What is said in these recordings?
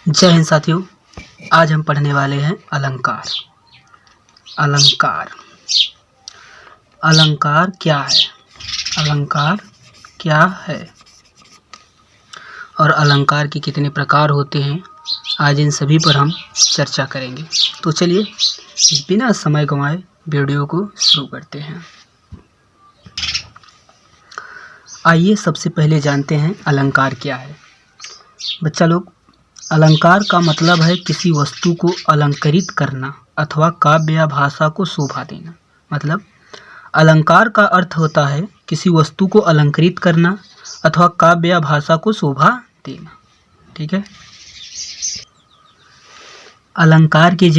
जय हिंद साथियों। आज हम पढ़ने वाले हैं अलंकार। अलंकार अलंकार क्या है? अलंकार क्या है और अलंकार के कितने प्रकार होते हैं, आज इन सभी पर हम चर्चा करेंगे। तो चलिए बिना समय गंवाए वीडियो को शुरू करते हैं। आइए सबसे पहले जानते हैं अलंकार क्या है। बच्चा लोग, अलंकार का मतलब है किसी वस्तु को अलंकृत करना अथवा काव्य या भाषा को शोभा देना। मतलब अलंकार का अर्थ होता है किसी वस्तु को अलंकृत करना अथवा काव्य या भाषा को शोभा देना। ठीक है। अलंकार के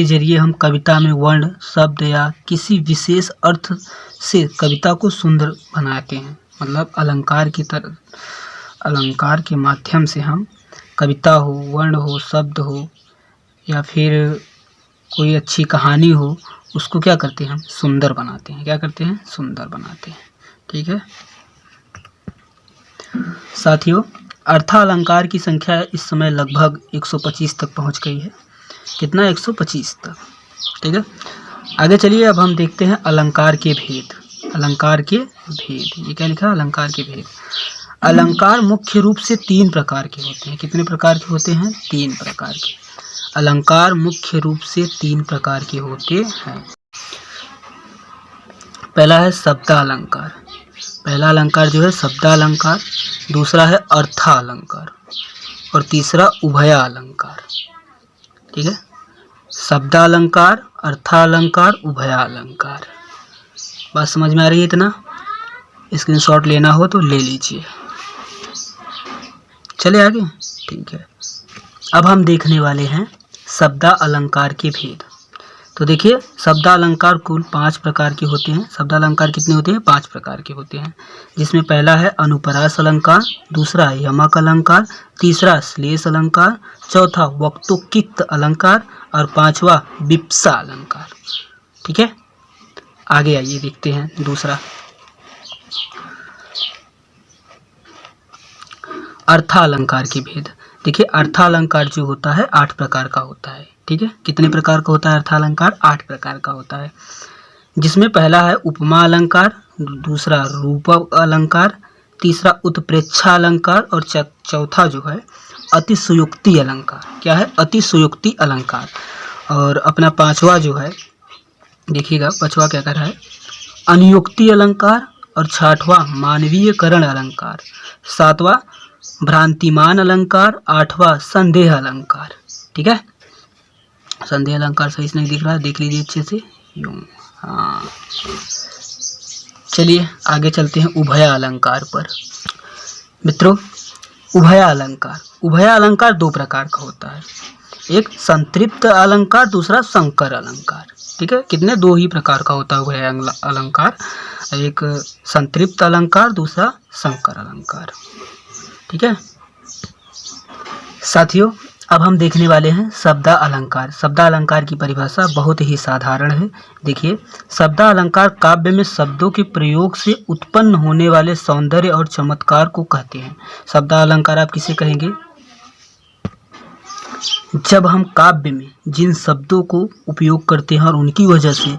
जरिए हम कविता में वर्ण, शब्द या किसी विशेष अर्थ से कविता को सुंदर बनाते हैं। मतलब अलंकार के माध्यम से हम कविता हो, वर्ण हो, शब्द हो या फिर कोई अच्छी कहानी हो, उसको क्या करते हैं? हम सुंदर बनाते हैं। क्या करते हैं? सुंदर बनाते हैं। ठीक है साथियों, अर्थालंकार की संख्या इस समय लगभग 125 तक पहुंच गई है। कितना? 125 तक। ठीक है। आगे चलिए, अब हम देखते हैं अलंकार के भेद। अलंकार के भेद, ये क्या लिखा? अलंकार के भेद। अलंकार मुख्य रूप से 3 प्रकार के होते हैं। कितने प्रकार के होते हैं? 3 प्रकार के। अलंकार मुख्य रूप से 3 प्रकार के होते हैं। पहला है शब्दालंकार। पहला अलंकार जो है शब्दालंकार, दूसरा है अर्थालंकार और तीसरा उभयालंकार। ठीक है। शब्दालंकार, अर्थालंकार, उभयालंकार। बात समझ में आ रही है? इतना स्क्रीनशॉट लेना हो तो ले लीजिए। चले आगे। ठीक है। अब हम देखने वाले हैं शब्दालंकार के भेद। तो देखिए, शब्दालंकार कुल 5 प्रकार के होते हैं। शब्दालंकार कितने होते हैं? 5 प्रकार के होते हैं, जिसमें पहला है अनुप्रास अलंकार, दूसरा है यमक अलंकार, तीसरा श्लेष अलंकार, चौथा वक्तोक्ति अलंकार और 5वां विप्सा अलंकार। ठीक है। आगे आइए देखते हैं दूसरा अर्थालंकार के भेद। देखिए, अर्थालंकार जो होता है 8 प्रकार का होता है। ठीक है। कितने प्रकार का होता है अर्थालंकार? 8 प्रकार का होता है, जिसमें पहला है उपमा अलंकार, दूसरा रूप अलंकार, तीसरा उत्प्रेक्षा अलंकार और चौथा जो है अतिशयोक्ति अलंकार। क्या है? अतिशयोक्ति अलंकार। और अपना 5वां जो है, देखिएगा 5वां क्या कर रहा है? अनुयोक्ति अलंकार और 6वां मानवीयकरण अलंकार, 7वां भ्रांतिमान अलंकार, 8वां संदेह अलंकार। ठीक है। संदेह अलंकार सही से नहीं दिख रहा है, देख लीजिए अच्छे से। यूं, हाँ। चलिए आगे चलते हैं उभया अलंकार पर। मित्रों, उभया अलंकार 2 प्रकार का होता है। एक संतृप्त अलंकार, दूसरा संकर अलंकार। ठीक है। कितने? 2 ही प्रकार का होता है उभया अलंकार। एक संतृप्त अलंकार, दूसरा संकर अलंकार। ठीक है साथियों, अब हम देखने वाले हैं शब्दालंकार। शब्दालंकार की परिभाषा बहुत ही साधारण है। देखिए, शब्दालंकार काव्य में शब्दों के प्रयोग से उत्पन्न होने वाले सौंदर्य और चमत्कार को कहते हैं। शब्दालंकार आप किसे कहेंगे? जब हम काव्य में जिन शब्दों को उपयोग करते हैं और उनकी वजह से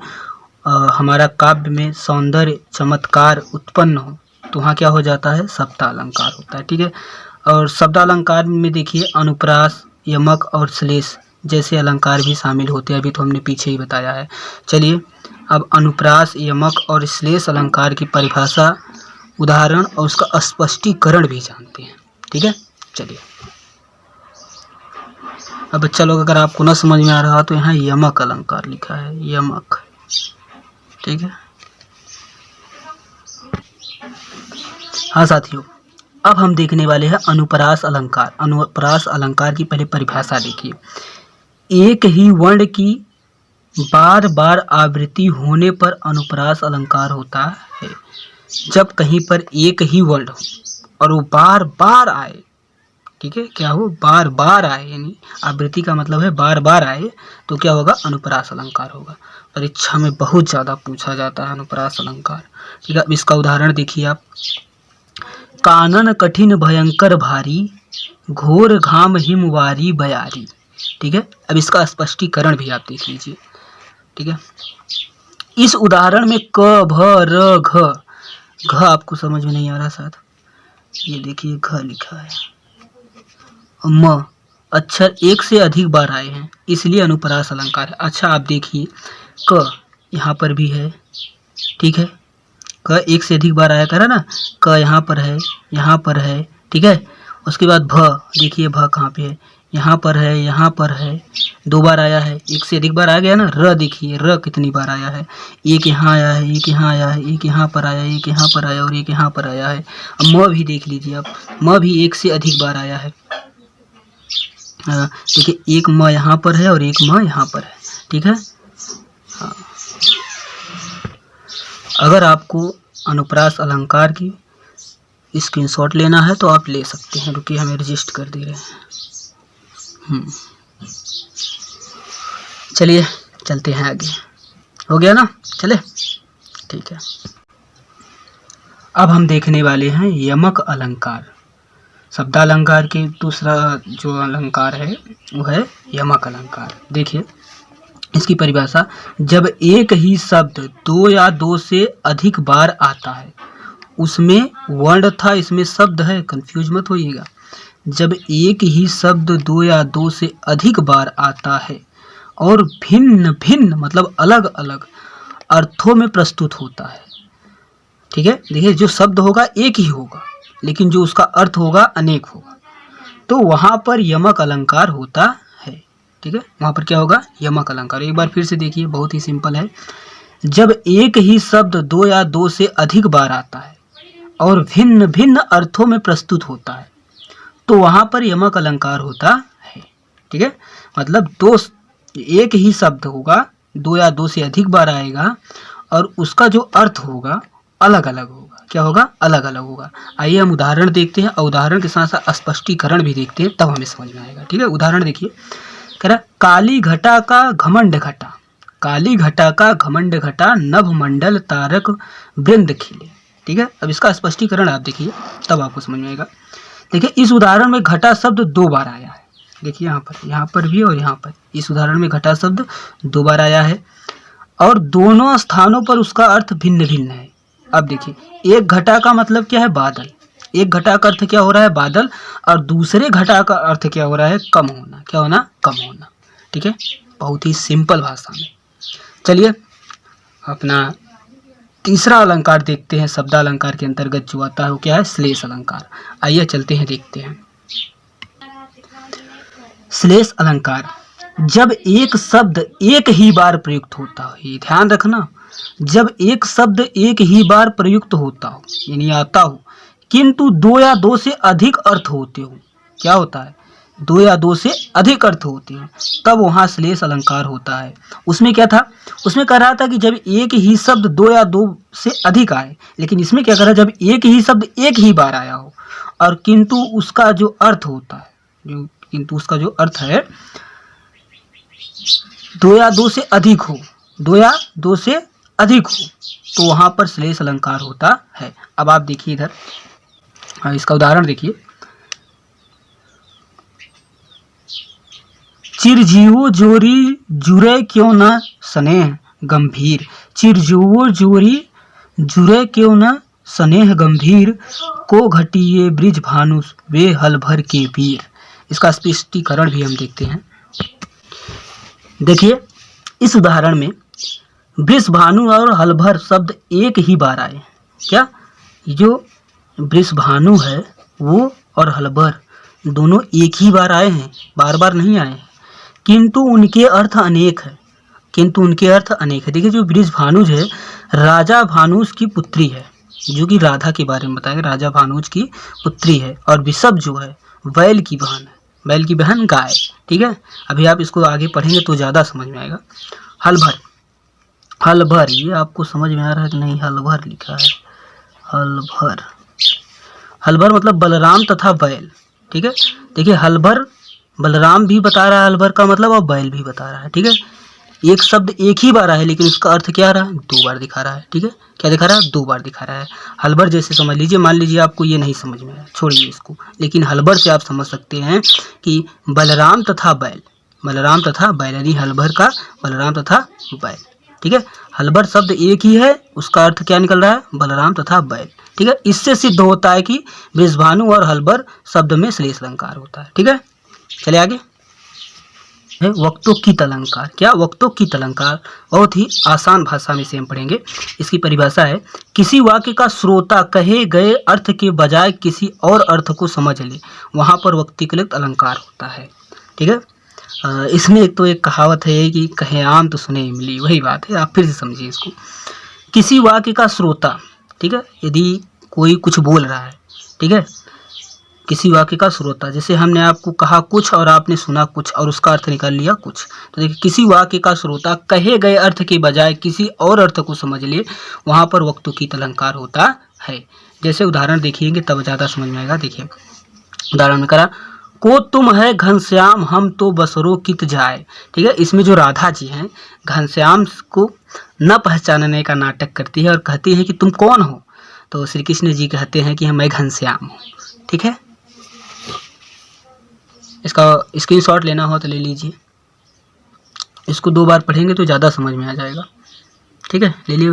हमारा काव्य में सौंदर्य, चमत्कार उत्पन्न हो, तो वहाँ क्या हो जाता है? शब्दालंकार होता है। ठीक है। और शब्दालंकार में देखिए अनुप्रास, यमक और श्लेष जैसे अलंकार भी शामिल होते हैं। अभी तो हमने पीछे ही बताया है। चलिए अब अनुप्रास, यमक और श्लेष अलंकार की परिभाषा, उदाहरण और उसका स्पष्टीकरण भी जानते हैं। ठीक है। चलिए, अब बच्चा लोग, अगर आपको न समझ में आ रहा तो यहाँ यमक अलंकार लिखा है, यमक। ठीक है। हाँ साथियों, अब हम देखने वाले हैं अनुप्रास अलंकार। अनुप्रास अलंकार की पहले परिभाषा देखिए। एक ही वर्ण की बार बार आवृत्ति होने पर अनुप्रास अलंकार होता है। जब कहीं पर एक ही वर्ण हो और वो बार बार आए, ठीक है, क्या हो? बार बार आए, यानी आवृत्ति का मतलब है बार बार आए, तो क्या होगा? अनुप्रास अलंकार होगा। परीक्षा में बहुत ज़्यादा पूछा जाता है अनुप्रास अलंकार। ठीक है। अब इसका उदाहरण देखिए आप। कानन कठिन भयंकर भारी, घोर घाम हिमवारी बयारी। ठीक है, अब इसका स्पष्टीकरण भी आप देख लीजिए। ठीक है, इस उदाहरण में क भ र घ, घ आपको समझ में नहीं आ रहा शायद, ये देखिए घ लिखा है। म अक्षर एक से अधिक बार आए हैं इसलिए अनुप्रास अलंकार है। अच्छा आप देखिए क यहाँ पर भी है। ठीक है, क एक से अधिक बार आया करा ना, क यहाँ पर है, यहाँ पर है। ठीक है, उसके बाद भ, देखिए भ कहाँ पे है, यहाँ पर है, यहाँ पर है, 2 बार आया है, एक से अधिक बार आ गया ना। र देखिए र कितनी बार आया है, एक यहाँ आया है, एक यहाँ आया है, एक यहाँ पर आया, एक यहाँ पर आया और एक यहाँ पर आया है। अब म भी देख लीजिए आप, म भी एक से अधिक बार आया है। देखिए एक म यहाँ पर है और एक म यहाँ पर है। ठीक है, हाँ। अगर आपको अनुप्रास अलंकार की स्क्रीनशॉट लेना है तो आप ले सकते हैं। रुकिए हमें रजिस्टर कर दे रहे हैं। चलिए चलते हैं आगे। हो गया ना, चले ठीक है। अब हम देखने वाले हैं यमक अलंकार। शब्दालंकार के दूसरा जो अलंकार है वो है यमक अलंकार। देखिए इसकी परिभाषा, जब एक ही शब्द 2 या 2 से अधिक बार आता है, उसमें वर्ण था इसमें शब्द है, कंफ्यूज मत होइएगा। जब एक ही शब्द 2 या 2 से अधिक बार आता है और भिन्न भिन्न मतलब अलग अलग अर्थों में प्रस्तुत होता है। ठीक है, देखिए जो शब्द होगा एक ही होगा लेकिन जो उसका अर्थ होगा अनेक होगा, तो वहां पर यमक अलंकार होता है। ठीक है, वहां पर क्या होगा, यमक अलंकार। एक बार फिर से देखिए, बहुत ही सिंपल है। जब एक ही शब्द 2 या 2 से अधिक बार आता है और भिन्न भिन्न अर्थों में प्रस्तुत होता है तो वहां पर यमक अलंकार होता है। ठीक है, मतलब एक ही शब्द होगा, 2 या 2 से अधिक बार आएगा और उसका जो अर्थ होगा अलग अलग होगा। क्या होगा, अलग अलग होगा। आइए हम उदाहरण देखते हैं और उदाहरण के साथ साथ स्पष्टीकरण भी देखते हैं, तब हमें समझ में आएगा। ठीक है, उदाहरण देखिए, कह रहा काली घटा का घमंड घटा, काली घटा का घमंड घटा, नभ मंडल तारक वृंद खिले। ठीक है, अब इसका स्पष्टीकरण आप देखिए तब आपको समझ में आएगा। देखिए इस उदाहरण में घटा शब्द 2 बार आया है। देखिए यहाँ पर भी और यहाँ पर, इस उदाहरण में घटा शब्द 2 बार आया है और दोनों स्थानों पर उसका अर्थ भिन्न भिन्न है। अब देखिए एक घटा का मतलब क्या है, बादल। एक घटा का अर्थ क्या हो रहा है, बादल, और दूसरे घटा का अर्थ क्या हो रहा है, कम होना। क्या होना, कम होना। ठीक है, बहुत ही सिंपल भाषा में। चलिए अपना तीसरा अलंकार देखते हैं। शब्दालंकार के अंतर्गत जो आता है वो क्या है, श्लेष अलंकार। आइए चलते हैं देखते हैं। श्लेष अलंकार, जब एक शब्द एक ही बार प्रयुक्त होता हो, ये ध्यान रखना, जब एक शब्द एक ही बार प्रयुक्त होता हो यानी आता हो किंतु 2 या 2 से अधिक अर्थ होते हो, क्या होता है, 2 या 2 से अधिक अर्थ होते हैं, तब वहाँ श्लेष अलंकार होता है। उसमें क्या था, उसमें कह रहा था कि जब एक ही शब्द 2 या 2 से अधिक आए, लेकिन इसमें क्या कर रहा है, जब एक ही शब्द एक ही बार आया हो और किंतु उसका जो अर्थ होता है, किंतु उसका जो अर्थ है 2 या 2 से अधिक हो, 2 या 2 से अधिक हो, तो वहां पर श्लेष अलंकार होता है। अब आप देखिए इधर, इसका उदाहरण देखिए, चिरजीवो जोरी जुरे क्यों न स्नेह गंभीर, चिरजीवो जोरी जुरे क्यों न स्नेह गंभीर, को घटिए ब्रिज भानु वे हल भर के वीर। इसका स्पष्टीकरण भी हम देखते हैं। देखिए इस उदाहरण में वृषभानु और हलभर शब्द एक ही बार आए। क्या, जो वृषभानु है वो और हलभर दोनों एक ही बार आए हैं, बार बार नहीं आए हैं, किंतु उनके अर्थ अनेक है, किंतु उनके अर्थ अनेक है। देखिए जो वृषभानुज है राजा भानुज की पुत्री है, जो कि राधा के बारे में बताया, राजा भानुज की पुत्री है, और विषभ जो है बैल की बहन है, बैल की बहन गाय। ठीक है, अभी आप इसको आगे पढ़ेंगे तो ज़्यादा समझ में आएगा। हलभर, हलभर ये आपको समझ में आ रहा है कि नहीं, हलभर लिखा है, हलभर, हलभर मतलब बलराम तथा बैल। ठीक है, देखिए हलभर बलराम भी बता रहा है हलभर का मतलब, और बैल भी बता रहा है। ठीक है, एक शब्द एक ही बार है लेकिन उसका अर्थ क्या आ रहा है, 2 बार दिखा रहा है। ठीक है, क्या दिखा रहा है, 2 बार दिखा रहा है। हलबर जैसे समझ लीजिए, मान लीजिए आपको ये नहीं समझ में आया, छोड़िए इसको, लेकिन हलबर से आप समझ सकते हैं कि बलराम तथा बैल, बलराम तथा बैल, यानी हलबर का बलराम तथा बैल। ठीक है, हलबर शब्द एक ही है, उसका अर्थ क्या निकल रहा है, बलराम तथा बैल। ठीक है, इससे सिद्ध होता है कि वृषभानु और हलबर शब्द में श्लेष अलंकार होता है। ठीक है, चलिए आगे है वक्तोक्ति अलंकार। क्या वक्तोक्ति अलंकार, बहुत ही आसान भाषा में से हम पढ़ेंगे। इसकी परिभाषा है, किसी वाक्य का श्रोता कहे गए अर्थ के बजाय किसी और अर्थ को समझ ले, वहाँ पर वक्तोक्ति अलंकार होता है। ठीक है, इसमें एक तो एक कहावत है कि कहे आम तो सुने इमली, वही बात है, आप फिर से समझिए इसको। किसी वाक्य का श्रोता, ठीक है, यदि कोई कुछ बोल रहा है, ठीक है, किसी वाक्य का श्रोता, जैसे हमने आपको कहा कुछ और आपने सुना कुछ और उसका अर्थ निकाल लिया कुछ, तो देखिए किसी वाक्य का श्रोता कहे गए अर्थ के बजाय किसी और अर्थ को समझ ले, वहाँ पर वक्तोक्ति अलंकार होता है। जैसे उदाहरण देखिएंगे तब ज़्यादा समझ में आएगा। देखिए उदाहरण में करा, को तुम है घनश्याम हम तो बसरो कित जाए। ठीक है, इसमें जो राधा जी हैं घनश्याम को न पहचानने का नाटक करती है और कहती है कि तुम कौन हो, तो श्री कृष्ण जी कहते हैं कि मैं घनश्याम हूँ। ठीक है, इसका स्क्रीनशॉट लेना हो तो ले लीजिए, इसको 2 बार पढ़ेंगे तो ज़्यादा समझ में आ जाएगा। ठीक है, ले लिए,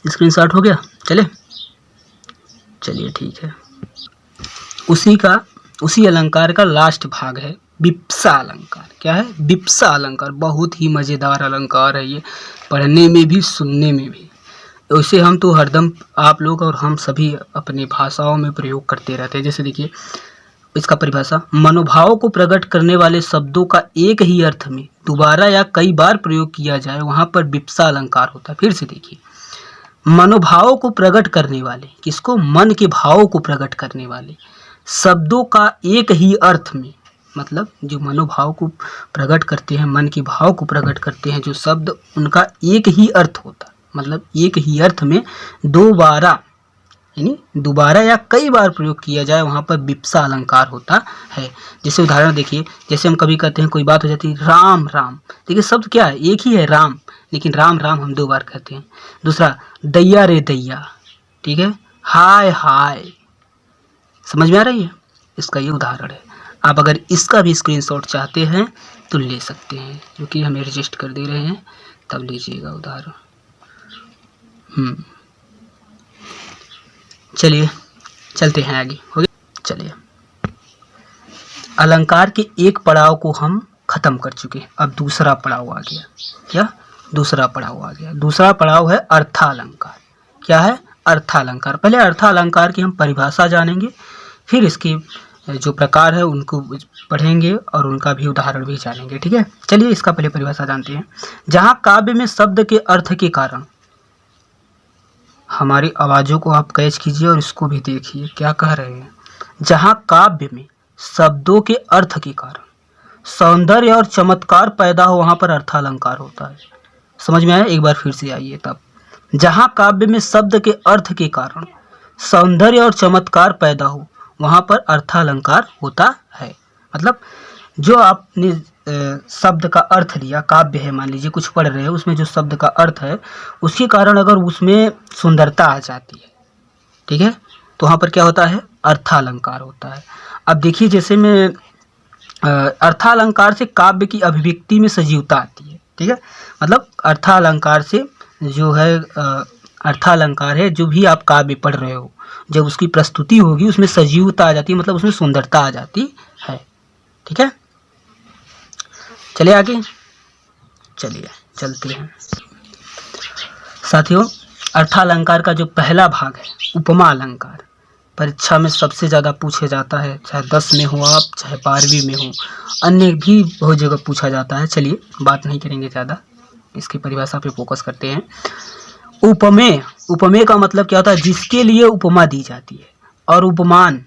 स्क्रीनशॉट हो गया। चलिए ठीक है, उसी अलंकार का लास्ट भाग है विप्सा अलंकार। क्या है, विप्सा अलंकार, बहुत ही मज़ेदार अलंकार है ये, पढ़ने में भी सुनने में भी। वैसे हम तो हरदम आप लोग और हम सभी अपनी भाषाओं में प्रयोग करते रहते हैं। जैसे देखिए इसका परिभाषा, मनोभाव को प्रकट करने वाले शब्दों का एक ही अर्थ में दोबारा या कई बार प्रयोग किया जाए, वहाँ पर विप्सा अलंकार होता है। फिर से देखिए, मनोभाव को प्रकट करने वाले, किसको, मन के भावों को प्रकट करने वाले शब्दों का एक ही अर्थ में, मतलब जो मनोभाव को प्रकट करते हैं, मन के भाव को प्रकट करते हैं जो शब्द, उनका एक ही अर्थ होता है, मतलब एक ही अर्थ में दोबारा, यानी दोबारा या कई बार प्रयोग किया जाए, वहाँ पर विप्सा अलंकार होता है। जैसे उदाहरण देखिए, जैसे हम कभी कहते हैं कोई बात हो जाती है, राम राम, देखिए शब्द क्या है, एक ही है राम, लेकिन राम राम हम 2 बार कहते हैं। दूसरा, दैया रे दैया, ठीक है, हाय हाय, समझ में आ रही है, इसका ये उदाहरण है। आप अगर इसका भी स्क्रीनशॉट चाहते हैं तो ले सकते हैं, जो कि हम एडजस्ट कर दे रहे हैं, तब लीजिएगा उदाहरण। चलिए चलते हैं आगे, हो गया। चलिए, अलंकार के एक पड़ाव को हम खत्म कर चुके हैं, अब दूसरा पड़ाव आ गया। क्या, दूसरा पड़ाव आ गया। दूसरा पड़ाव है अर्थालंकार। क्या है, अर्थालंकार। पहले अर्थालंकार की हम परिभाषा जानेंगे, फिर इसके जो प्रकार है उनको पढ़ेंगे और उनका भी उदाहरण भी जानेंगे। ठीक है, चलिए इसका पहले परिभाषा जानते हैं। जहाँ काव्य में शब्द के अर्थ के कारण, हमारी आवाज़ों को आप कैच कीजिए और इसको भी देखिए क्या कह रहे हैं। जहाँ काव्य में शब्दों के अर्थ के कारण सौंदर्य और चमत्कार पैदा हो, वहाँ पर अर्थालंकार होता है। समझ में आया, एक बार फिर से आइए तब। जहाँ काव्य में शब्द के अर्थ के कारण सौंदर्य और चमत्कार पैदा हो, वहाँ पर अर्थालंकार होता है। मतलब जो आपने शब्द का अर्थ लिया, काव्य है मान लीजिए, कुछ पढ़ रहे हैं, उसमें जो शब्द का अर्थ है उसके कारण अगर उसमें सुंदरता आ जाती है, ठीक है, तो वहाँ पर क्या होता है, अर्थालंकार होता है। अब देखिए, जैसे में अर्थालंकार से काव्य की अभिव्यक्ति में सजीवता आती है। ठीक है, मतलब अर्थालंकार से जो है, अर्थालंकार है, जो भी आप काव्य पढ़ रहे हो, जब उसकी प्रस्तुति होगी उसमें सजीवता आ जाती है, मतलब उसमें सुंदरता आ जाती है। ठीक है, चलिए आगे, चलिए चलते हैं साथियों। अर्थालंकार का जो पहला भाग है उपमा अलंकार, परीक्षा में सबसे ज़्यादा पूछे जाता है, चाहे 10 में हो आप, चाहे 12वीं में हो, अन्य भी बहुत जगह पूछा जाता है। चलिए बात नहीं करेंगे ज़्यादा, इसकी परिभाषा पे फोकस करते हैं। उपमेय, उपमेय का मतलब क्या होता है, जिसके लिए उपमा दी जाती है, और उपमान,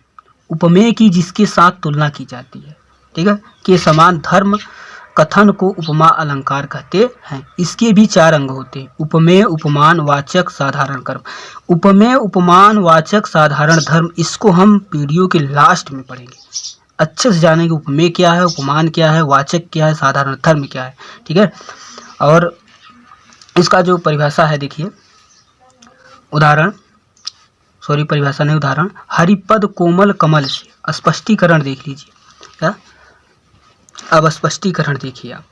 उपमेय की जिसके साथ तुलना की जाती है, ठीक है, के समान धर्म कथन को उपमा अलंकार कहते हैं। इसके भी 4 अंग होते हैं, उपमेय, उपमान, वाचक, साधारण कर्म। उपमेय, उपमान, वाचक, साधारण धर्म, इसको हम वीडियो के लास्ट में पढ़ेंगे। अच्छे से जानेंगे उपमेय क्या है, उपमान क्या है, वाचक क्या है, साधारण धर्म क्या है। ठीक है, और इसका जो परिभाषा है देखिए, उदाहरण, सॉरी परिभाषा नहीं, उदाहरण, हरिपद कोमल कमल से। स्पष्टीकरण देख लीजिए क्या, अब स्पष्टीकरण देखिए आप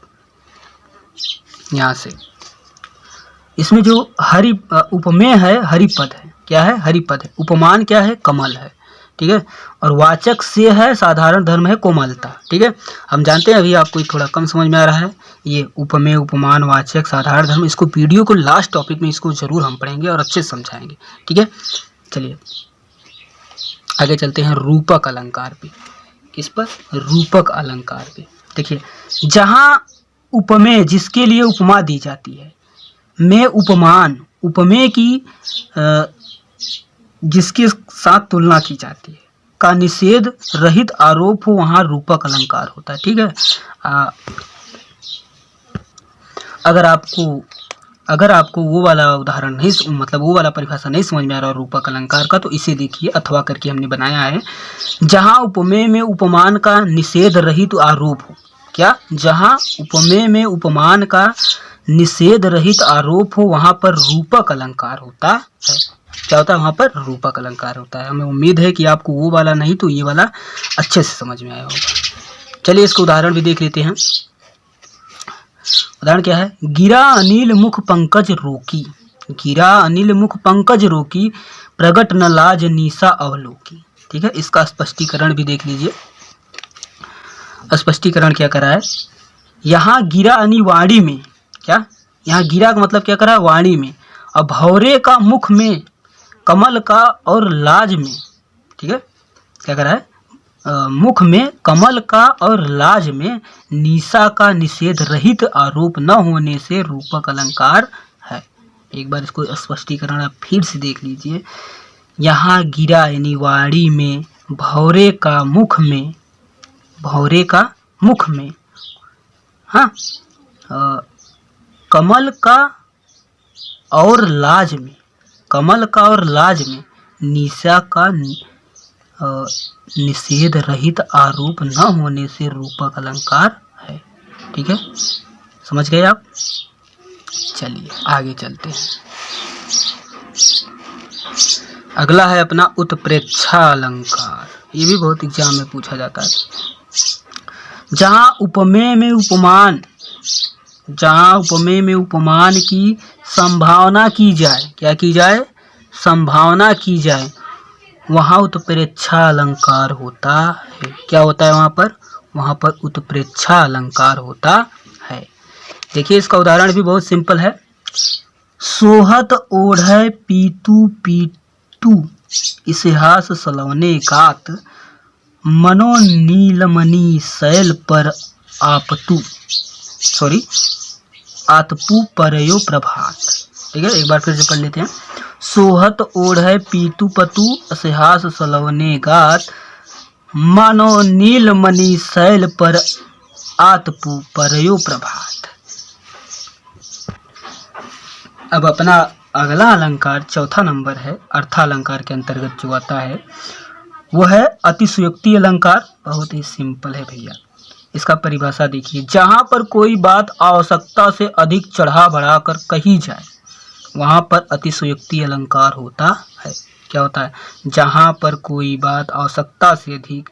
यहाँ से, इसमें जो उपमेय है हरिपद है, क्या है, हरिपद है। उपमान क्या है, कमल है। ठीक है, और वाचक से है, साधारण धर्म है, कोमलता। ठीक है, हम जानते हैं, अभी आपको थोड़ा कम समझ में आ रहा है ये उपमेय, उपमान, वाचक, साधारण धर्म। इसको वीडियो को लास्ट टॉपिक में इसको जरूर हम पढ़ेंगे और अच्छे से समझाएंगे। ठीक है, चलिए आगे चलते हैं रूपक अलंकार पे। किस पर, रूपक अलंकार पे। देखिए, जहाँ उपमेय जिसके लिए उपमा दी जाती है, में उपमान उपमेय की जिसके साथ तुलना की जाती है का निषेध रहित आरोप हो, वहाँ रूपक अलंकार होता है। ठीक है, अगर आपको वो वाला उदाहरण नहीं, मतलब वो वाला परिभाषा नहीं समझ में आ रहा रूपक अलंकार का, तो इसे देखिए, अथवा करके हमने बनाया है। जहाँ उपमेय में उपमान का निषेध रहित आरोप हो, क्या, जहाँ उपमेय में उपमान का निषेध रहित आरोप हो, वहाँ पर रूपक अलंकार होता है। क्या होता है, वहाँ पर रूपक अलंकार होता है। हमें उम्मीद है कि आपको वो वाला नहीं तो ये वाला अच्छे से समझ में आया होगा। चलिए इसका उदाहरण भी देख लेते हैं। उदाहरण क्या है, गिरा अनिल मुख पंकज रोकी। गिरा अनिल मुख पंकज रोकी, प्रगट न लाज निशा अवलोकी। ठीक है, इसका स्पष्टीकरण भी देख लीजिए। स्पष्टीकरण क्या करा है, यहाँ गिरा अनि वाणी में, क्या, यहाँ गिरा का मतलब क्या करा, वाणी में, और भौरे का मुख में, कमल का और लाज में। ठीक है, क्या करा है, मुख में, कमल का और लाज में, निशा का निषेध रहित आरोप न होने से रूपक अलंकार है। एक बार इसको स्पष्टीकरण आप फिर से देख लीजिए। यहाँ गिरा यानी वाणी में, भौरे का मुख में, भौरे का मुख में, हाँ, कमल का और लाज में, कमल का और लाज में, निशा का निषेध रहित आरोप न होने से रूपक अलंकार है। ठीक है, समझ गए आप। चलिए आगे चलते हैं। अगला है अपना उत्प्रेक्षा अलंकार। ये भी बहुत एग्जाम में पूछा जाता है। जहाँ उपमेय में उपमान, जहाँ उपमेय में उपमान की संभावना की जाए, क्या की जाए, संभावना की जाए, वहाँ उत्प्रेक्षा अलंकार होता है। क्या होता है वहाँ पर उत्प्रेक्षा अलंकार होता है। देखिए इसका उदाहरण भी बहुत सिंपल है। सोहत ओढ़े पीतू पीतू, इतिहास सलवने गात, मनो नीलमणि शैल पर आपतू, सॉरी आतपू परयो प्रभात। ठीक है, एक बार फिर से पढ़ लेते हैं। सोहत ओढ़े पीतू पतु, इतिहास सलवने गात, मानो नीलमणि शैल पर आतपू परयो प्रभात। अब अपना अगला अलंकार चौथा नंबर है, अर्थालंकार के अंतर्गत जो आता है वो है अतिशयोक्ति अलंकार। बहुत ही सिंपल है भैया। इसका परिभाषा देखिए, जहाँ पर कोई बात आवश्यकता से अधिक चढ़ा बढ़ा कर कही जाए, वहाँ पर अतिशयोक्ति अलंकार होता है। क्या होता है, जहाँ पर कोई बात आवश्यकता से अधिक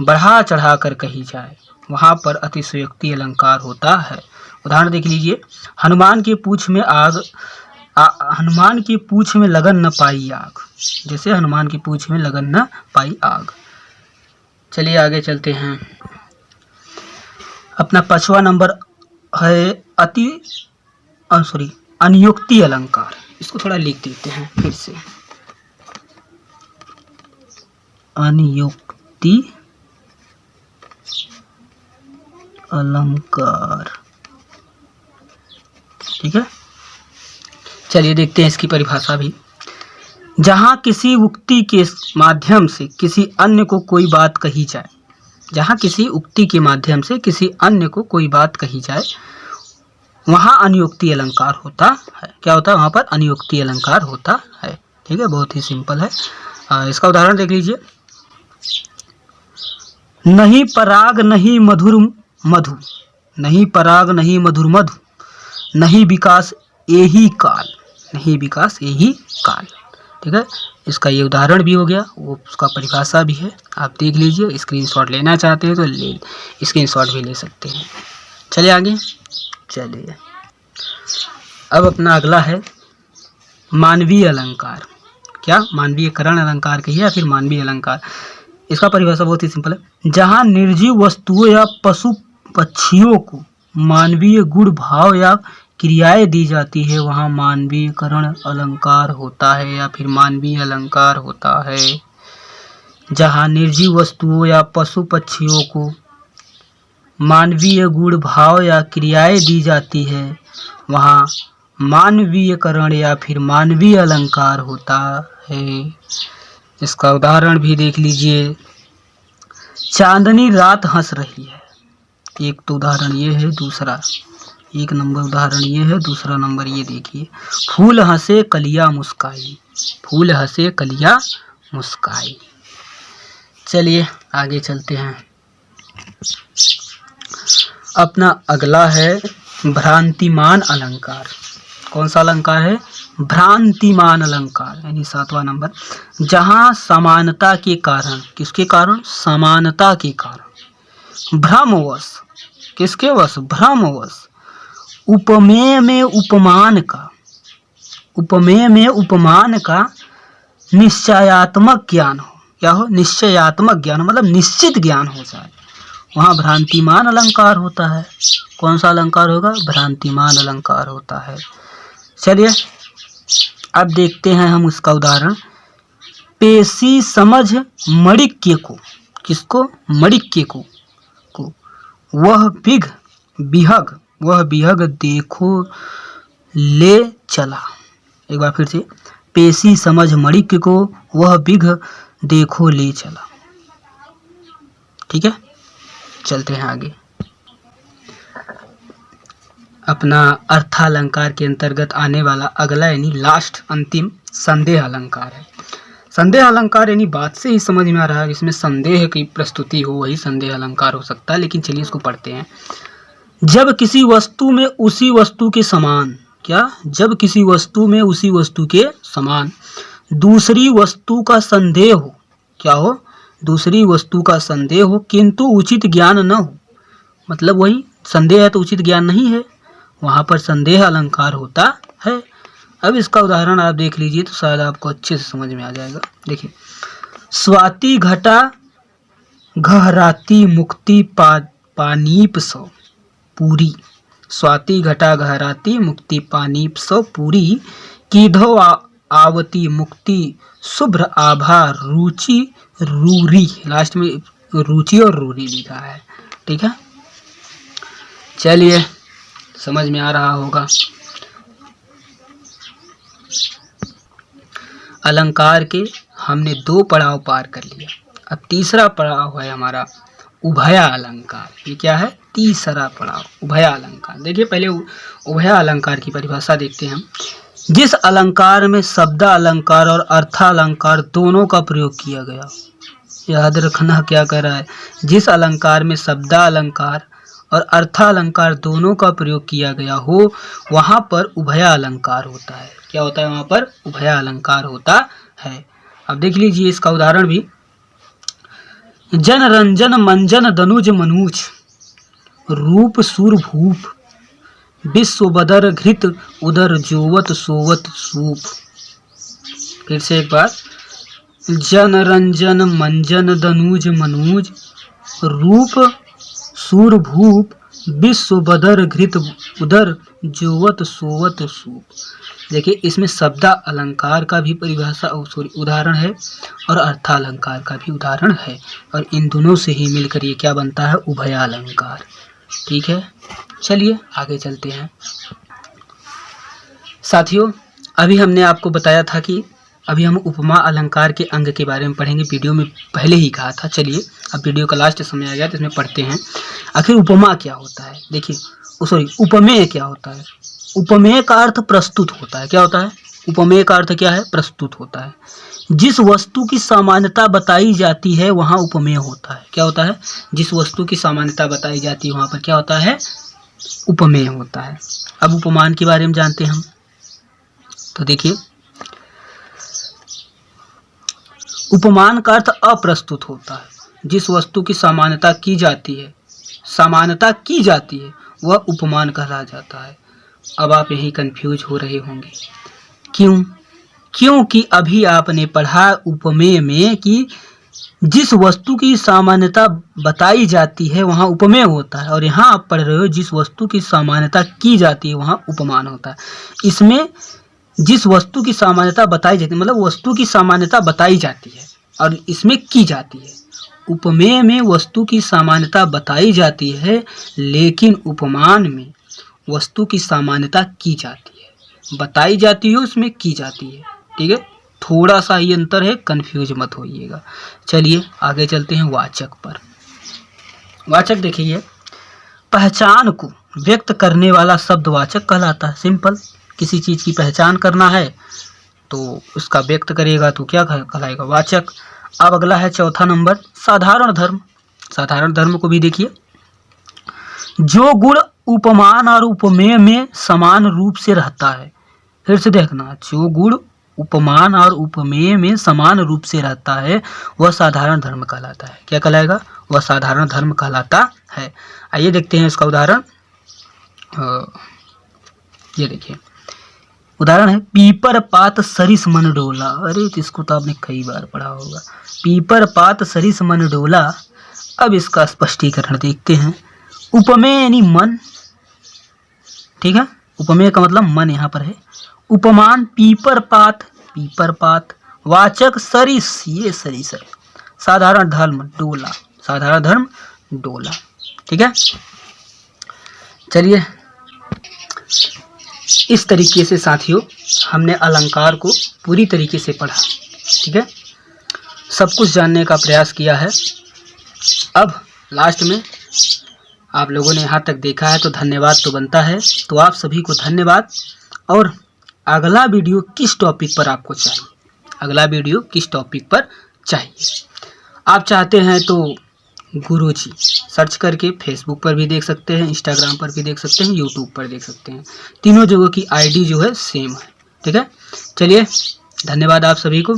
बढ़ा चढ़ा कर कही जाए, वहाँ पर अतिशयोक्ति अलंकार होता है। उदाहरण देख लीजिए। हनुमान की पूँछ में आग, हनुमान की पूँछ में लगन न पाई आग। जैसे हनुमान की पूँछ में लगन न पाई आग। चलिए आगे चलते हैं। अपना 5वां नंबर है अनियुक्ति अलंकार। इसको थोड़ा लिख देते हैं फिर से। अनियुक्ति अलंकार। ठीक है, चलिए देखते हैं इसकी परिभाषा भी। जहाँ किसी उक्ति के माध्यम से किसी अन्य को कोई बात कही जाए, जहाँ किसी उक्ति के माध्यम से किसी अन्य को कोई बात कही जाए, वहाँ अनियुक्ति अलंकार होता है। क्या होता है, वहाँ पर अनियुक्ति अलंकार होता है। ठीक है, बहुत ही सिंपल है। इसका उदाहरण देख लीजिए। नहीं पराग नहीं मधुर मधु, नहीं पराग नहीं मधुर मधु, नहीं विकास यही काल, नहीं विकास यही काल। ठीक है, इसका ये उदाहरण भी हो गया, वो उसका परिभाषा भी है, आप देख लीजिए। स्क्रीनशॉट लेना चाहते हैं तो ले स्क्रीनशॉट भी ले सकते हैं। चलिए आगे, चलिए अब अपना अगला है मानवीय अलंकार। क्या मानवीयकरण अलंकार कहिए या फिर मानवीय अलंकार। इसका परिभाषा बहुत ही सिंपल है, जहाँ निर्जीव वस्तुओं या पशु पक्षियों को मानवीय गुण भाव या क्रियाएं दी जाती है वहाँ मानवीयकरण अलंकार होता है या फिर मानवीय अलंकार होता है। जहाँ निर्जीव वस्तुओं या पशु पक्षियों को मानवीय गुण भाव या क्रियाएं दी जाती है वहाँ मानवीयकरण या फिर मानवीय अलंकार होता है। इसका उदाहरण भी देख लीजिए, चांदनी रात हंस रही है, एक तो उदाहरण ये है। दूसरा एक नंबर उदाहरण ये है, दूसरा नंबर ये देखिए, फूल हंसे कलियां मुस्काई, फूल हंसे कलियां मुस्काई। चलिए आगे चलते हैं। अपना अगला है भ्रांतिमान अलंकार। कौन सा अलंकार है? भ्रांतिमान अलंकार, यानी 7वां नंबर। जहाँ समानता के कारण, किसके कारण? समानता के कारण, भ्रमवश, किसके वश? भ्रमवश, उपमेय में उपमान का, उपमेय में उपमान का निश्चयात्मक ज्ञान हो। क्या हो? निश्चयात्मक ज्ञान, मतलब निश्चित ज्ञान हो जाए, वहाँ भ्रांतिमान अलंकार होता है। कौन सा अलंकार होगा? भ्रांतिमान अलंकार होता है। चलिए अब देखते हैं हम उसका उदाहरण। पेशी समझ मणिक्य को, किसको? मणिक्य को वह बिघ बिहग, वह बिहग देखो ले चला। एक बार फिर से, पेशी समझ मणिक्य को वह बिघ देखो ले चला। ठीक है, चलते हैं आगे। अपना अर्थालंकार के अंतर्गत आने वाला अगला यानी लास्ट अंतिम संदेह अलंकार है। संदेह अलंकार यानी बात से ही समझ में आ रहा है, इसमें संदेह की प्रस्तुति हो वही संदेह अलंकार हो सकता है। लेकिन चलिए इसको पढ़ते हैं। जब किसी वस्तु में उसी वस्तु के समान, क्या? जब किसी वस्तु में उसी वस्तु के समान दूसरी वस्तु का संदेह हो, क्या हो? दूसरी वस्तु का संदेह हो किंतु उचित ज्ञान न हो, मतलब वही संदेह है तो उचित ज्ञान नहीं है, वहाँ पर संदेह अलंकार होता है। अब इसका उदाहरण आप देख लीजिए तो शायद आपको अच्छे से समझ में आ जाएगा। देखिए, स्वाति घटा गहराती मुक्ति पानीप सौ पूरी, स्वाति घटा गहराती मुक्ति पानीप सौ पूरी, कीधो आवती मुक्ति शुभ्र आभा रुचि रूरी। लास्ट में रुचि और रूरी लिखा है। ठीक है, चलिए समझ में आ रहा होगा। अलंकार के हमने 2 पड़ाव पार कर लिया, अब तीसरा पड़ाव है हमारा उभया अलंकार। ये क्या है? तीसरा पड़ाव उभया अलंकार। देखिए पहले उभया अलंकार की परिभाषा देखते हैं हम। जिस अलंकार में शब्द अलंकार और अर्थालंकार दोनों का प्रयोग किया गया, याद रखना क्या कह रहा है, जिस अलंकार में शब्द अलंकार और अर्थालंकार दोनों का प्रयोग किया गया हो वहाँ पर उभया अलंकार होता है। क्या होता है? वहाँ पर उभया अलंकार होता है। अब देख लीजिए इसका उदाहरण भी। जन रंजन मंजन दनुज मनुज, रूप सुर भूप, विश्व बदर घृत उदर जोवत सोवत सूप। फिर से एक बार, जन रंजन मंजन दनुज मनुज, रूप सूर भूप, विश्व बदर घृत उदर जोवत सोवत सूप। देखिए इसमें शब्द अलंकार का भी परिभाषा उदाहरण है और अर्थालंकार का भी उदाहरण है, और इन दोनों से ही मिलकर ये क्या बनता है? उभया अलंकार। ठीक है, चलिए आगे चलते हैं। साथियों, अभी हमने आपको बताया था कि अभी हम उपमा अलंकार के अंग के बारे में पढ़ेंगे, वीडियो में पहले ही कहा था। चलिए अब वीडियो का लास्ट समय आ गया तो इसमें पढ़ते हैं आखिर उपमा क्या होता है। देखिए उपमेय क्या होता है? उपमेय का अर्थ प्रस्तुत होता है। क्या होता है? उपमेय का अर्थ क्या है? प्रस्तुत होता है। जिस वस्तु की सामान्यता बताई जाती है वहाँ उपमेय होता है। क्या होता है? जिस वस्तु की सामान्यता बताई जाती है वहाँ पर क्या होता है? उपमेय होता है। अब उपमान के बारे में जानते हैं हम। तो देखिए, उपमान का अर्थ अप्रस्तुत होता है। जिस वस्तु की सामान्यता की जाती है वह उपमान कहला जाता है। अब आप यही कंफ्यूज हो रहे होंगे, क्यों? क्योंकि अभी आपने पढ़ा उपमेय में कि जिस वस्तु की सामान्यता बताई जाती है वहाँ उपमेय होता है, और यहाँ आप पढ़ रहे हो जिस वस्तु की सामान्यता की जाती है वहाँ उपमान होता है। इसमें जिस वस्तु की सामान्यता बताई जाती है मतलब वस्तु की सामान्यता बताई जाती है, और इसमें की जाती है। उपमेय में वस्तु की सामान्यता बताई जाती है, लेकिन उपमान में वस्तु की सामान्यता की जाती है। बताई जाती है उसमें की जाती है। ठीक है, थोड़ा सा ही अंतर है, कंफ्यूज मत होइएगा। चलिए आगे चलते हैं वाचक पर। वाचक देखिए, पहचान को व्यक्त करने वाला शब्द वाचक कहलाता है। सिंपल, किसी चीज की पहचान करना है तो उसका व्यक्त करेगा तो क्या कहलाएगा? वाचक। अब अगला है चौथा नंबर, साधारण धर्म। साधारण धर्म को भी देखिए, जो गुण उपमान और उपमेय में समान रूप से रहता है। फिर से देखना, जो गुण उपमान और उपमेय में समान रूप से रहता है वह साधारण धर्म कहलाता है। क्या कहलाएगा? वह साधारण धर्म कहलाता है। आइए देखते हैं इसका उदाहरण। ये देखिए, उदाहरण है पीपर पात सरिस मन डोला। अरे इसको तो आपने कई बार पढ़ा होगा। पीपर पात सरिस मन डोला। अब इसका स्पष्टीकरण देखते हैं। उपमेय यानी मन, ठीक है, उपमेय का मतलब मन यहाँ पर है। उपमान पीपर पात, वाचक सरिस, ये सरिस है। साधारण धर्म डोला, साधारण धर्म डोला। ठीक है, चलिए इस तरीके से साथियों हमने अलंकार को पूरी तरीके से पढ़ा। ठीक है, सब कुछ जानने का प्रयास किया है। अब लास्ट में आप लोगों ने यहाँ तक देखा है तो धन्यवाद तो बनता है। तो आप सभी को धन्यवाद। और अगला वीडियो किस टॉपिक पर आपको चाहिए? अगला वीडियो किस टॉपिक पर चाहिए? आप चाहते हैं तो गुरुजी सर्च करके फेसबुक पर भी देख सकते हैं, इंस्टाग्राम पर भी देख सकते हैं, यूट्यूब पर देख सकते हैं। तीनों जगहों की आईडी जो है सेम है। ठीक है, चलिए धन्यवाद आप सभी को।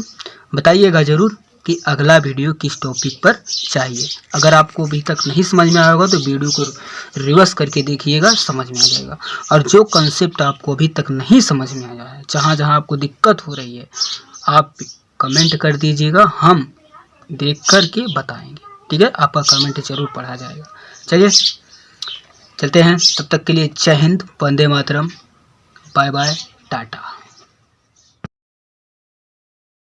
बताइएगा ज़रूर कि अगला वीडियो किस टॉपिक पर चाहिए। अगर आपको अभी तक नहीं समझ में आया होगा तो वीडियो को रिवर्स करके देखिएगा, समझ में आ जाएगा। और जो कंसेप्ट आपको अभी तक नहीं समझ में आया है, जहाँ जहाँ आपको दिक्कत हो रही है, आप कमेंट कर दीजिएगा, हम देख कर के बताएंगे। ठीक है, आपका कमेंट जरूर पढ़ा जाएगा। चलिए चलते हैं, तब तक के लिए जय हिंद, वंदे मातरम, बाय बाय, टाटा।